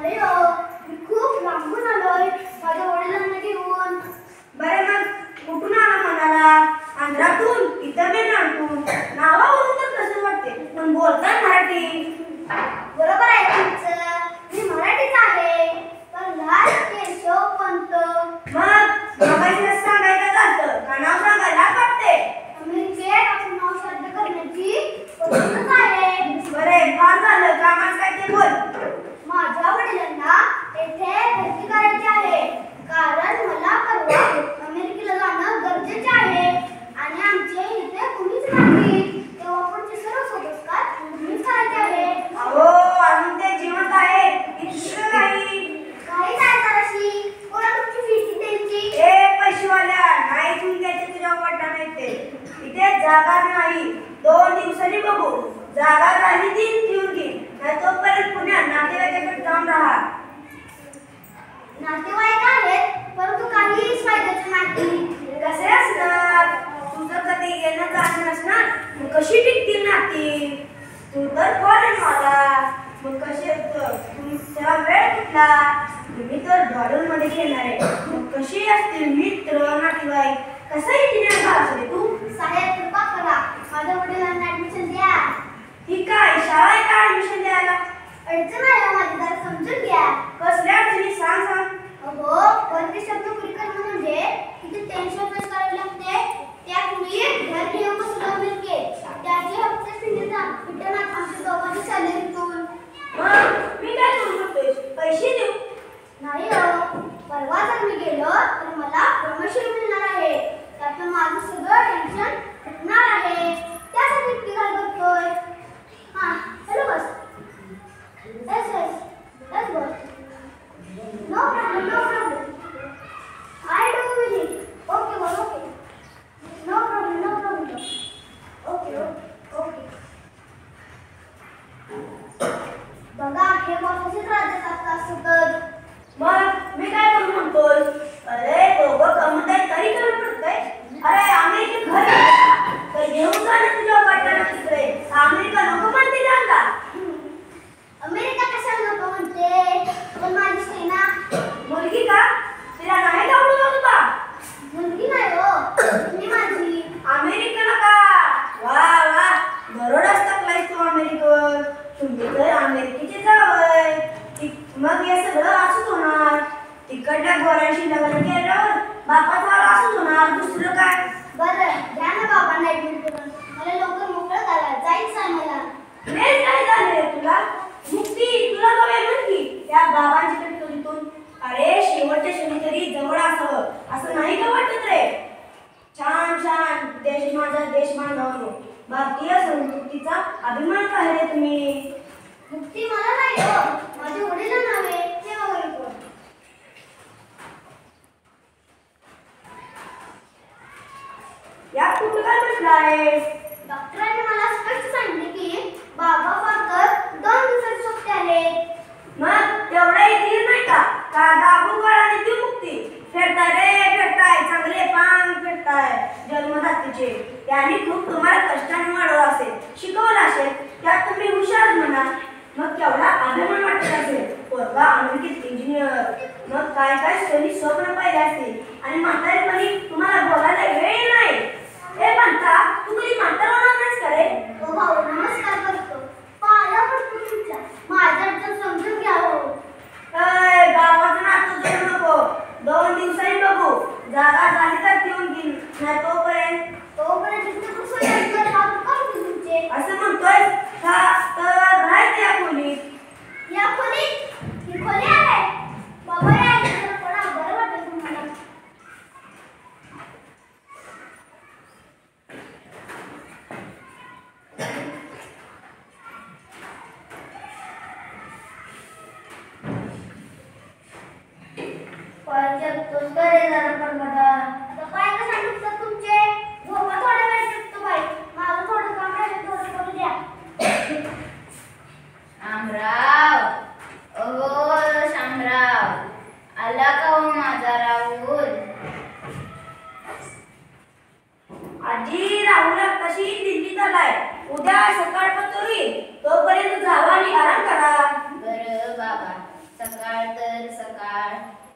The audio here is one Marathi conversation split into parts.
नाही हो, मी खूप लांबून आलोय माझ्या वडिलांना घेऊन. बरे मग कुठून आला म्हणाला? आंध्रातून इतर बेनातून नावावरून तर कसं वाटते पण बोलतात मराठी. बरोबर आहे तुमचं, मी मराठीच आहे पण लाल केशव पंत. मग बाबाईला सांगायचं जातं का नाव सांगायला वाटते? अमेरिकेत आपलं नाव साध्य करण्याची पद्धतच आहे. बरे फार झालं कामात काय ते बोल. माझ्या वडिलांना येथे भरती करायची आहे कारण मला परवा अमेरिकेला जाणं गरजेचे आहे आणि आमचे इथे कुणीच नाही. तेव्हा पुढचे सर्व संस्कार तुम्हीच करायचे आहे. अहो अजून ते जिवंत आहे इतकं काही. काही काय करायची? कोणा तुमची फी किती द्यायची? ए पैसेवाल्या नाही इथून घ्यायचे तुझ्या वाटा नाही ते. इथे जागा नाही 2 दिवसांनी बघू. जागा राहिली ती ठेवून घे नाही तोपर्यंत पुण्यात नातेवाईकाकडे जाऊन राहा. नातेवाईक आहेत परंतु काहीच फायद्याचे नाही. कसे असणार? तुझं कधी येणं जाणं नसणार मग कशी टिकतील नाती? तू तर फॉरेन वाला मग कसे तुमचा वेळ कुठला? तुम्ही तर डॉलरमध्ये घेणार आहे मग कशी असतील मित्र नातेवाईक? कसं इंजिनियर झाला असेल तू? साहेब कृपा करा माझ्या वडिलांना ऍडमिशन द्या. ठीक आहे शाळा आहे का ऍडमिशन द्यायला? अडचण आहे माझी जरा समजून घ्या. कसल्या अडचणी सांग सांग. अहो परदेश शब्द पुरी करणं म्हणजे किती टेन्शन फेस करावे लागते. त्यापूर्वी घर घेऊन बसलो अमेरिकेत त्याचे हप्ते फिटणार आमच्या दोघांची सॅलरीतून. मग मी काय करू शकतोय? पैसे देऊ? नाही हो, परवा जर मी गेलो तर मला प्रमोशन मिळणार आहे. त्यातून माझं सगळं टेन्शन हटणार आहे. त्यासाठी इतकी काय करतोय? हां hello boss. Yes yes yes boss. No problem no problem. I do will it. Okay boss okay. No problem no problem. Okay okay. बघा हे बॉसचेच राज्य असतात. मग मी काय करू म्हणतोय? अरे दोघं कमवत आहेत तरी कमी पडतंय. अरे अमेरिकेत घर तर घेऊन जा ना तुझ्या वाट्याला तिकडे. अमेरिका नको म्हणते का? अमेरिका कशाला नको म्हणते? पण माझी सेना. मुलगी का? तिला नाही का आवडत तुला? मुलगी नाही हो, मी माझी. अमेरिकेला का? वा वा बरोडाच टाकलायस तू अमेरिकेवर. तुम्ही तर अमेरिकेचे जावय. मग हे सगळं असंच होणार. तिकडल्या गोऱ्याशी लग्न केल्यावर बापाचा असंच होणार. दुसरं काय? बरं घ्या ना बाबांना ऍडमिट करून. मला लवकर मोकळं करा जायचं आहे मला. नाही काय झालंय तुला? मुक्ती तुला जाऊया म्हणती त्या बाबांची कटकटीतून. अरे शेवटच्या क्षणी तरी जवळ असावं असं नाही का वाटत रे? छान छान देश माझा देश बांधवानो. भारतीय संस्कृतीचा अभिमान काय रे तुम्ही? मुक्ती मला नाही हो, माझे वडील नावे ते वगैरे कोण. यात कुठं काय म्हटलं आहे? डॉक्टरांनी मला स्पष्ट सांगितले की बाबा फक्त 2 दिवसाची सुट्टी आहेत. मग तेवढा येतील नाही का? का दाबू गळाने ती मुक्ती फेरताय रे फेरताय चांगले पांग फेरताय जन्मदात्याचे. त्यांनी खूप तुम्हाला कष्टाने वाढवलं असेल शिकवलं असेल त्यात तुम्ही हुशार म्हणा. मग केवढा अभिमान वाटत असेल. पोरगा अमेरिकेत इंजिनियर. मग काय काय सगळी स्वप्न पाहिले असतील आणि म्हातारीपणी तुम्हाला बोलायला वेळ नाही. हे म्हणता तू कधी म्हातार होणार नाहीस का रे? हो भाऊ नमस्कार करतो. पाया पडतो तुमच्या. माझ्या अडचण समजून घ्या हो. बाबाचं नातं जोडू नको. 2 दिवसांनी बघू. जागा झाली तर ठेवून घेईन नाही तोपर्यंत तुमचे असं म्हणतोय का? तर राहायचं या खोलीत. या खोलीत ही खोली आहे. बाबा या इकडे पडा बरं वाटेल तुम्हाला. पाय जगतोस करे जरा पण बघा. आता पाय कसा दुखतात तुमचे? झोपा थोडा वेळ शकतो बाई. माझं थोडं काम राहिलं थोडं करू द्या. शामराव, अहो शामराव, आला का हो माझा राहुल? आजी राहुल कशी दिल्लीत आलाय. उद्या सकाळपर्यंत तोपर्यंत जावा आणि आराम करा. बरं बाबा सकाळ तर सकाळ,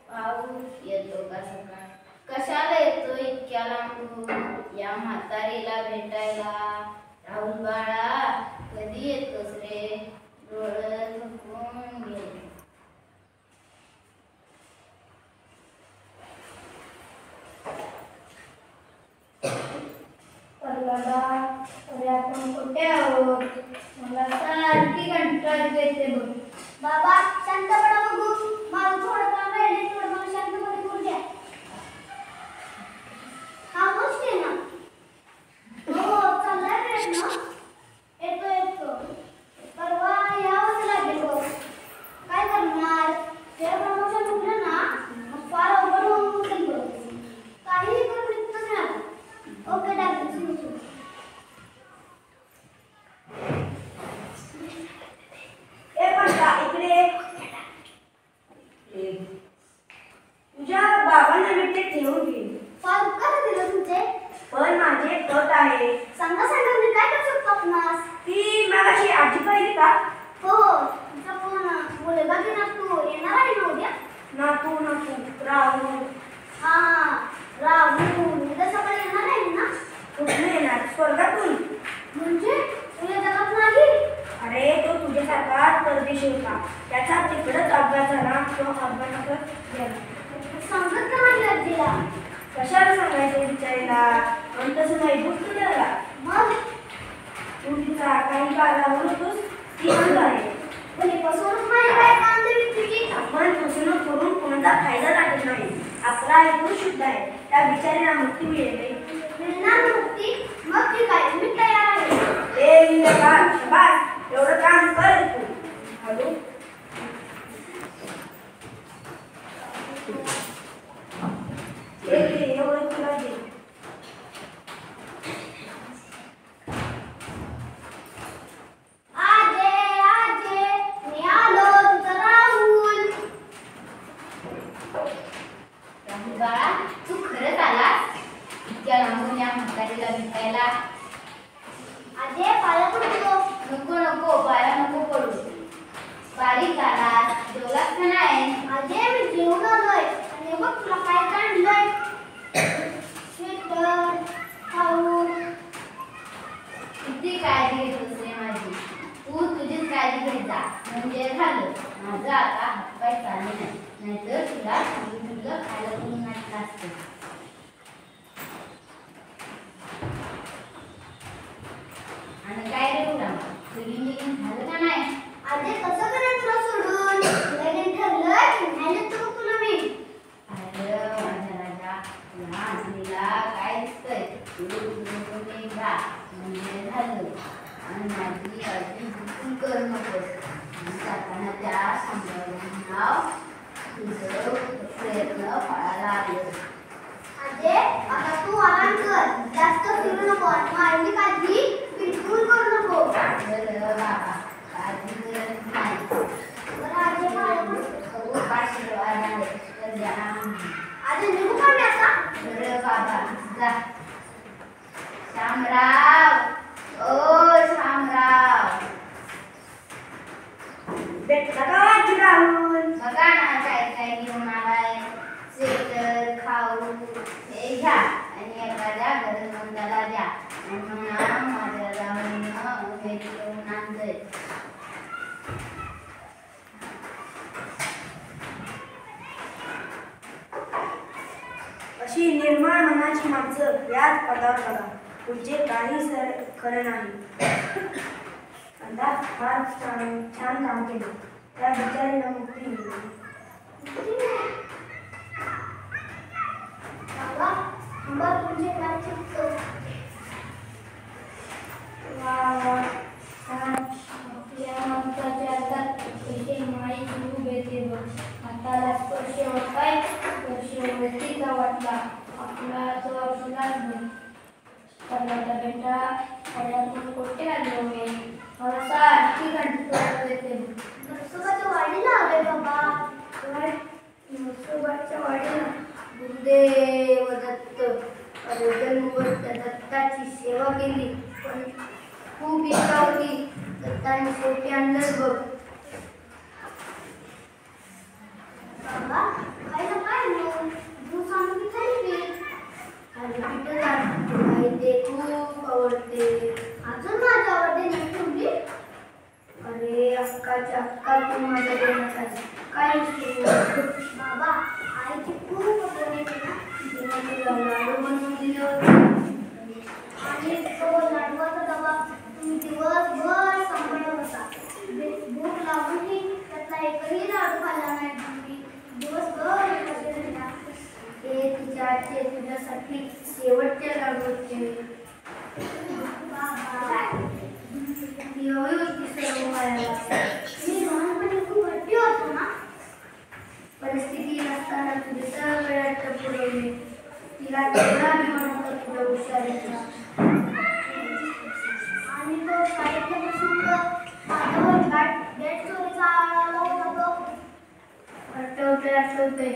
पाऊस येतो का सकाळ? कशाला येतो इतक्या लांबून या म्हातारीला भेटायला? राहुल बाळा कधी येतोस रे? डोळं थकून गेले. दादा, अरे आपण कुठे आहोत? मला सारखी कंटाळी येते बघ. बाबा शांत पडा बघू. माझं थोडं काम राहिले थोडं मला शांतपणे बोलू द्या. हा गोष्ट आहे ना. हो चाललाय प्रयत्न. येतो परवा यावंच लागेल बघ. काय करणार? ते प्रमोशन उठलं ना मग फार अवघड होऊन बसेल बघ. काहीही करून इतकं झालं. ओके डॉक्टर सुरू. तुझ्या बाबांना मी ते ठेवून घेईन. फार उपकार दिले तुमचे. पण माझे कट आहे. सांगा मी काय करू शकतो आपणास? ती मगाशी आजी पाहिली का? हो तुमचा फोन मुलगा की नातू येणार आहे ना उद्या? नातू राहुल. हा राहुल उद्या सकाळी येणार आहे ना? कुठून येणार? स्वर्गातून. म्हणजे तुझ्या जगात नाही? अरे तो तुझ्यासारखा परदेशी होता. त्याचा तिकडच अपघात झाला. तो अपघातातच गेला. समजत का नाही आजीला? कशाला सांगायचं बिचारीला? पण तसं नाही गोष्ट त्याला. मग तू तिचा काही काळावर होतोस ती बंद आहे. म्हणजे फसवणूक नाही काय कांदे विक्रीची? आपण फसवणूक करून कोणाचा फायदा लागत नाही. आपला ऐकून शुद्ध आहे. त्या बिचारीला मुक्ती मिळते. मिळणार मुक्ती? मग ठीक आहे मी तयार आहे. ते शाबास एवढं काम कर तू. हॅलो एवढं तुला दे. आजे मी आलो तुझा राहुल. राहुल बाळा तू खरंच आलास इतक्या लांबून या म्हातारीला भेटायला? आजे पाया पडतो. नको बाळा नको पडू. बारीक झालास जेवलास का नाही? आजे मी जेवून आलोय आणि बघ तुला काय काय आणलंय. स्वेटर खाऊ. किती काळजी घेतोस रे माझी. तू तुझीच काळजी घेत जा म्हणजे झालं. माझं आता हातपाय चालले नाही नाहीतर तुला तुझं खायला कोणी नाटलं असतं. आणि काय रे तुला लगीन झालं का नाही? आजे कसं करायचं तुला सोडून? लगीन ठरलं की नाही देतो तुला मी. अरे माझ्या राजा तुला आणलेला काय दिसतंय? तुझं एकदा म्हणजे झालं. आणि माझी काळजी बिलकुल करू नकोस. आणि जाताना त्या सांभाळून नाव तुझं प्रयत्न फळाला आलं. आजे आता तू आराम कर. जास्त फिरू नको आणि माझी काळजी बिलकुल करू नको. बरं बाबा काळजी करत नाही. बरं आजे पाया पडतो. खूप आशीर्वाद आहे तर द्या. आजे निघू का मी आता? बरं बाबा जा. शामराव ओ शामराव भेटला का आजी राहुल? बघा ना काय काय घेऊन आलाय. स्वेटर खाऊ हे घ्या आणि एखाद्या गरजवंताला द्या आणि म्हणा माझ्या जावईनं भेट घेऊन आणलंय. अशी निर्मळ मनाची माणसं याच पदावर बघा. पुढचे काही खरं नाही. अंदाज फार छान काम केलं. त्या बिचारीला मुक्ती मिळाली. बाबा थांबा तुमचे काय चुकतो. आपल्या माणसाच्या हातात पैसे माळी सुरू येते बघ. हाताला स्पर्श होताय. स्पर्श व्यक्तीचा वाटला आपला तो आपलाच बघ. कर्नाटक बेटा अड्यातून कोठे आलो मी? मला सारखी कंटाळा येते बघ. नरसोबाच्या वाडीला आलोय बाबा. नरसोबाच्या वाडीला गुरुदेव दत्त अरे जन्मभर त्या दत्ताची सेवा केली पण खूप इच्छा होती दत्ताने शेवटी आणलंच बघ. बाबा खायला काय मग तू सांग की खाली थालीपीठ आई ते खूप आवडते. अजून माझ्या आवडते नाही ठेवली. अरे अक्काच्या अक्का तू माझ्या देण्यात आली. काय बाबा आईची खूप आठवण येते ना. तिने तुला लाडू बनवून दिले होते. आणि तो लाडवाचा डबा तुम्ही दिवसभर सांभाळत होता. भूक लागूनही त्यातला एकही लाडू खाल्ला नाही तुम्ही. दिवसभर उपाशी राहिला. ते तुझ्या आजचे तुझ्यासाठी शेवटचे लाडू होते. बाबा ती हवी होती सर्व मला. मी लहानपणी खूप हट्टी होतो ना. परिस्थिती नसताना तुझे सगळे हट्ट पुरवले. तिला तेवढा अभिमान होता तुझ्या हुशारीचा. आणि तो शाळेतला प्रसंग माझ्यावर बॅट चोरीचा आळा लावत होतो. आठवते